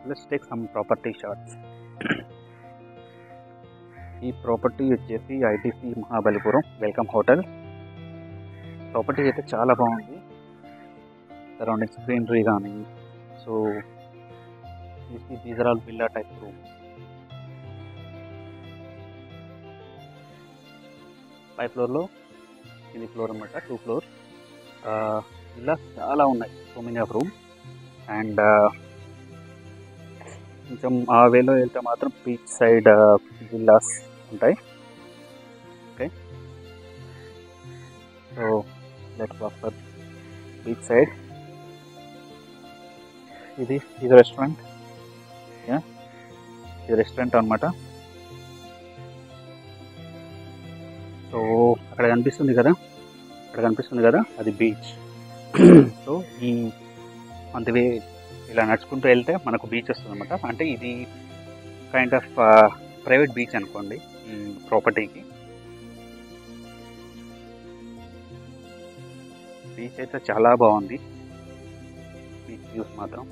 Let's take some property shots. ఈ property వచ్చేసి ITC Mahabalipuram welcome hotel. Property అయితే చాలా బాగుంది. సరౌండింగ్ గ్రీనరీ కానీ, so these are all villa type rooms. 5 ఫ్లోర్లో ఇది ఫ్లోర్ అనమాట, 2 ఫ్లోర్ విల్లా చాలా ఉన్నాయి, so many of room. And కొంచెం ఆ వేలో వెళ్తే మాత్రం బీచ్ సైడ్ విల్లాస్ ఉంటాయి. Okay, so let's walk for beach side. ఇది రెస్టారెంట్, ఇది రెస్టారెంట్ అనమాట. సో అక్కడ కనిపిస్తుంది కదా, అది బీచ్. సో ఈ అందువే ఇలా నడుచుకుంటూ వెళ్తే మనకు బీచ్ వస్తుంది అనమాట. అంటే ఇది కైండ్ ఆఫ్ ప్రైవేట్ బీచ్ అనుకోండి ఈ ప్రాపర్టీకి. బీచ్ అయితే చాలా బాగుంది, బీచ్ వ్యూస్ మాత్రం.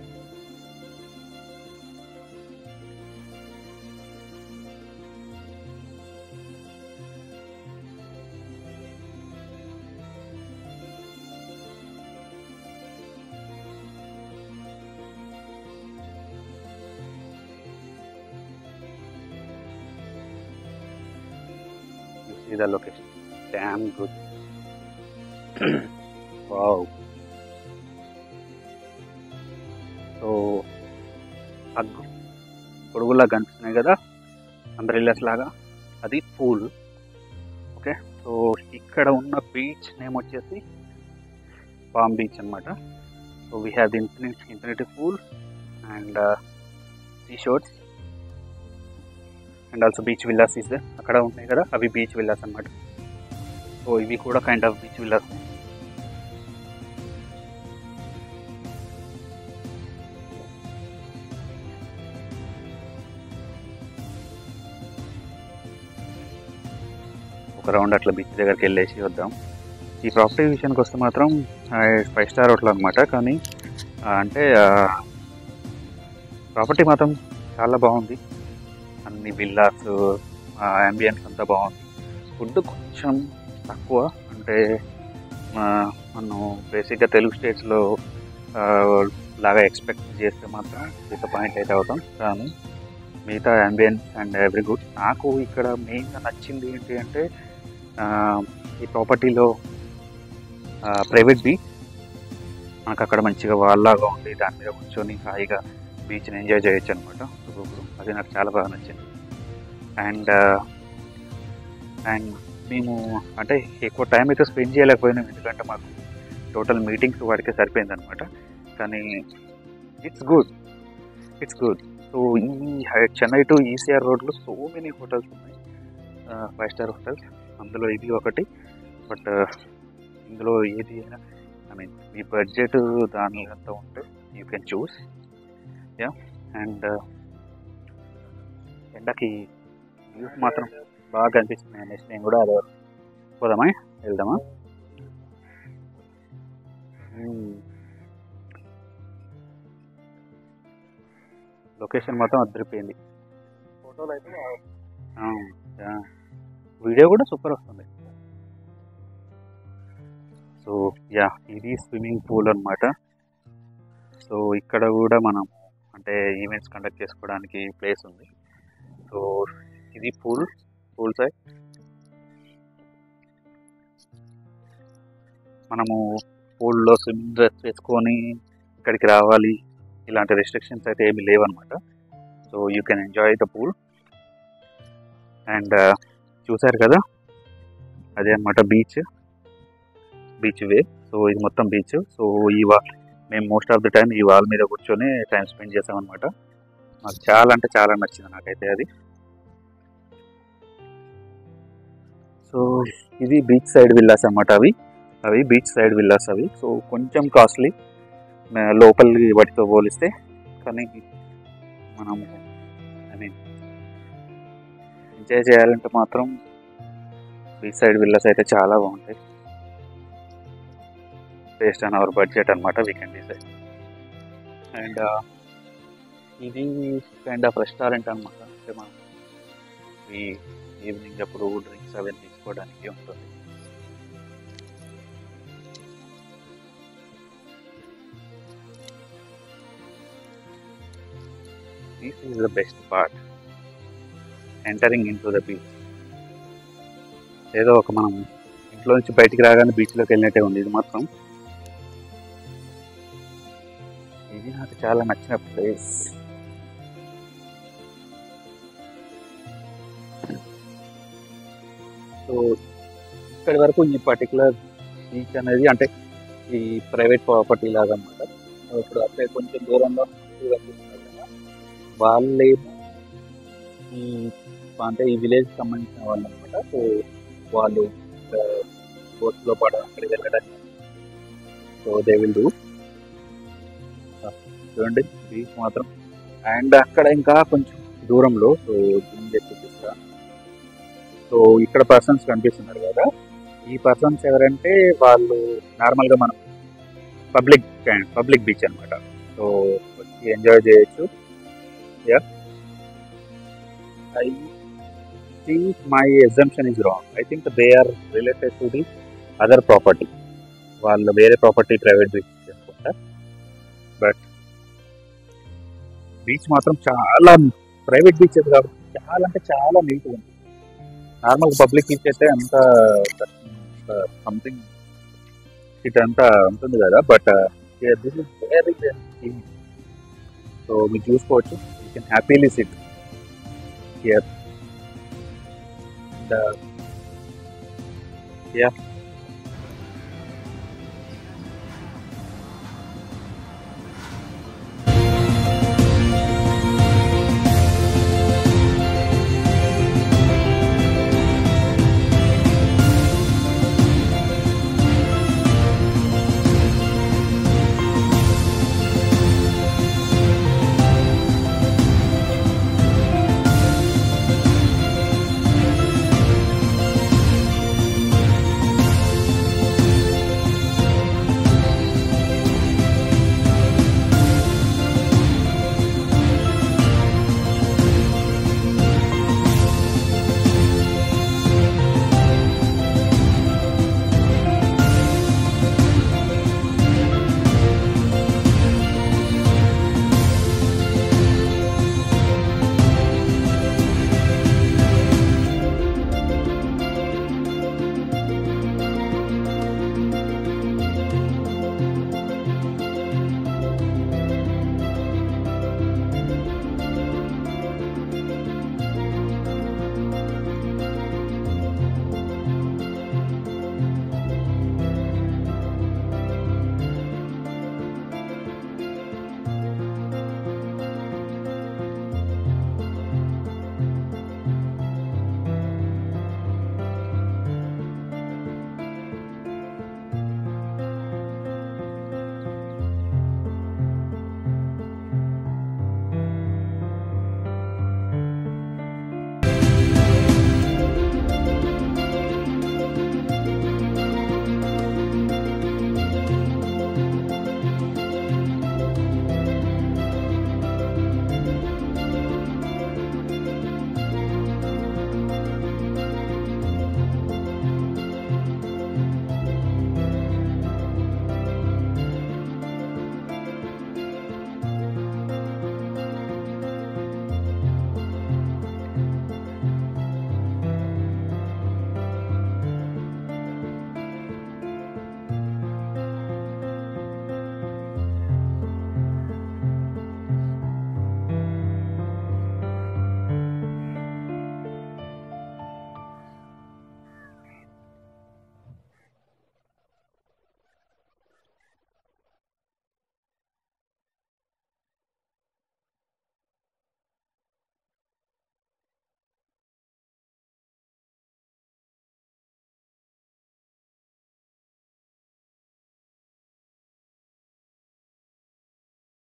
See the location, damn good. Wow. So హగ్గు పొడుగులా కనిపిస్తున్నాయి కదా, అంబ్రెల్లాస్ లాగా, అది పూల్. ఓకే, సో ఇక్కడ ఉన్న బీచ్ నేమ్ వచ్చేసి పామ్ బీచ్ అనమాట. So we have the infinity pool and sea shores and also beach villas is అక్కడ ఉన్నాయి కదా, అవి బీచ్ విల్లాస్ అనమాట. సో ఇవి కూడా కైండ్ ఆఫ్ బీచ్ విల్లాస్. ఒక రౌండ్ అట్లా బీచ్ దగ్గరికి వెళ్ళేసి వద్దాం. ఈ ప్రాపర్టీ విషయానికి వస్తే మాత్రం 5 స్టార్ హోటల్ అనమాట. కానీ అంటే ప్రాపర్టీ మాత్రం చాలా బాగుంది, అన్ని విల్లాస్, అంబియన్స్ అంతా బాగుంది. ఫుడ్ కొంచెం తక్కువ, అంటే మనం బేసిక్గా తెలుగు స్టేట్స్లో లాగా ఎక్స్పెక్ట్ చేస్తే మాత్రం డిసప్పాయింట్ అయితే అవుతాం. కానీ మిగతా అంబియన్స్ అండ్ ఎవ్రీ గుడ్. నాకు ఇక్కడ మెయిన్గా నచ్చింది ఏంటి అంటే ఈ ప్రాపర్టీలో ప్రైవేట్ బీచ్. మనకు అక్కడ మంచిగా వాళ్ళలాగా ఉంది, దాని మీద కూర్చొని హాయిగా బీచ్ని ఎంజాయ్ చేయొచ్చు అనమాట. అది నాకు చాలా బాగా నచ్చింది. అండ్ మేము అంటే ఎక్కువ టైం అయితే స్పెండ్ చేయలేకపోయినాం, ఎందుకంటే మాకు టోటల్ మీటింగ్స్ వాడికే సరిపోయింది అనమాట. కానీ ఇట్స్ గుడ్. సో ఈ చెన్నై టు ఈసీఆర్ రోడ్లో సో మెనీ హోటల్స్ ఉన్నాయి, 5 స్టార్ హోటల్స్. అందులో ఇది ఒకటి. బట్ ఇందులో ఏది అయినా మీ బడ్జెట్ దాని అంతా ఉంటే యూ కెన్ చూస్. అండ్ ఎండకి వ్యూస్ మాత్రం బాగా అనిపిస్తున్నాయి అనేసి నేను కూడా అదే వెళ్దామా. లొకేషన్ మాత్రం అదిరిపోయింది. ఫోటోలు అయితే వీడియో కూడా సూపర్ వస్తుంది. సో ఇది స్విమ్మింగ్ పూల్ అనమాట. సో ఇక్కడ కూడా మనం అంటే ఈవెంట్స్ కండక్ట్ చేసుకోవడానికి ప్లేస్ ఉంది. సో ఇది పూల్ సైడ్ మనము పూల్లో స్విమ్మింగ్ డ్రెస్ వేసుకొని ఇక్కడికి రావాలి, ఇలాంటి రెస్ట్రిక్షన్స్ అయితే ఏమీ లేవన్నమాట. So you can enjoy the pool. And చూసారు కదా, అదే అనమాట బీచ్ వే. సో ఇది మొత్తం బీచ్. సో ఈ మేము మోస్ట్ ఆఫ్ ది టైం ఈ వాల్ మీద కూర్చొని టైం స్పెండ్ చేసామన్నమాట. నాకు చాలా అంటే చాలా నచ్చింది నాకైతే అది. సో ఇది బీచ్ సైడ్ విల్లాస్ అన్నమాట. అవి బీచ్ సైడ్ విల్లాస్ అవి. సో కొంచెం కాస్ట్లీ లోపలి వాటితో పోలిస్తే. కానీ మనము ఎంజాయ్ చేయాలంటే మాత్రం బీచ్ సైడ్ విల్లాస్ అయితే చాలా బాగుంటాయి. బేస్డ్ ఆన్ అవర్ బడ్జెట్ అనమాట, వీ కెన్ డిసైడ్. అండ్ ఇది కైండ్ ఆఫ్ రెస్టారెంట్ అనమాట. అంటే మనం ఈ ఈవినింగ్ అప్పుడు డ్రింక్స్ అవన్నీ తీసుకోవడానికి ఉంటుంది. This is the best part, entering in to the beach. ఏదో ఒక మనం ఇంట్లో నుంచి బయటికి రాగానే బీచ్లోకి వెళ్ళినట్టే ఉంది. ఇది మాత్రం ఇది నాకు చాలా నచ్చిన ప్లేస్. సో ఇక్కడి వరకు ఈ పర్టికులర్ బీచ్ అనేది అంటే ఈ ప్రైవేట్ ప్రాపర్టీ లాగా అనమాట. ఇప్పుడు అక్కడ కొంచెం దూరంలో కనిపిస్తున్నారు కదా, వాళ్ళేమో ఈ అంటే ఈ విలేజ్ సంబంధించిన వాళ్ళు అనమాట. సో వాళ్ళు బోట్స్లో పడడం అక్కడికి వెళ్ళడానికి, సో దే విల్ డూ. చూడండి బీచ్ మాత్రం. అండ్ అక్కడ ఇంకా కొంచెం దూరంలో, సో జూమ్ చేసి చూపిస్తా. సో ఇక్కడ పర్సన్స్ కనిపిస్తున్నారు కదా, ఈ పర్సన్స్ ఎవరంటే వాళ్ళు నార్మల్గా మనం పబ్లిక్ బీచ్ అనమాట. సో వచ్చి ఎంజాయ్ చేయొచ్చు. Yeah, I think my assumption is wrong. I think they are related to the other property. వాళ్ళు వేరే ప్రాపర్టీ ప్రైవేట్ బీచ్ చేసుకుంటారు. బట్ బీచ్ మాత్రం చాలా ప్రైవేట్ బీచ్ కాబట్టి చాలా అంటే చాలా నీట్గా ఉంది. నార్మల్ పబ్లిక్ బీచ్ అయితే అంత సంథింగ్ ఇట్ అంతా ఉంటుంది కదా, but this is very clean. So మీరు చూసుకోవచ్చు, you can happily SIT here. Yeah,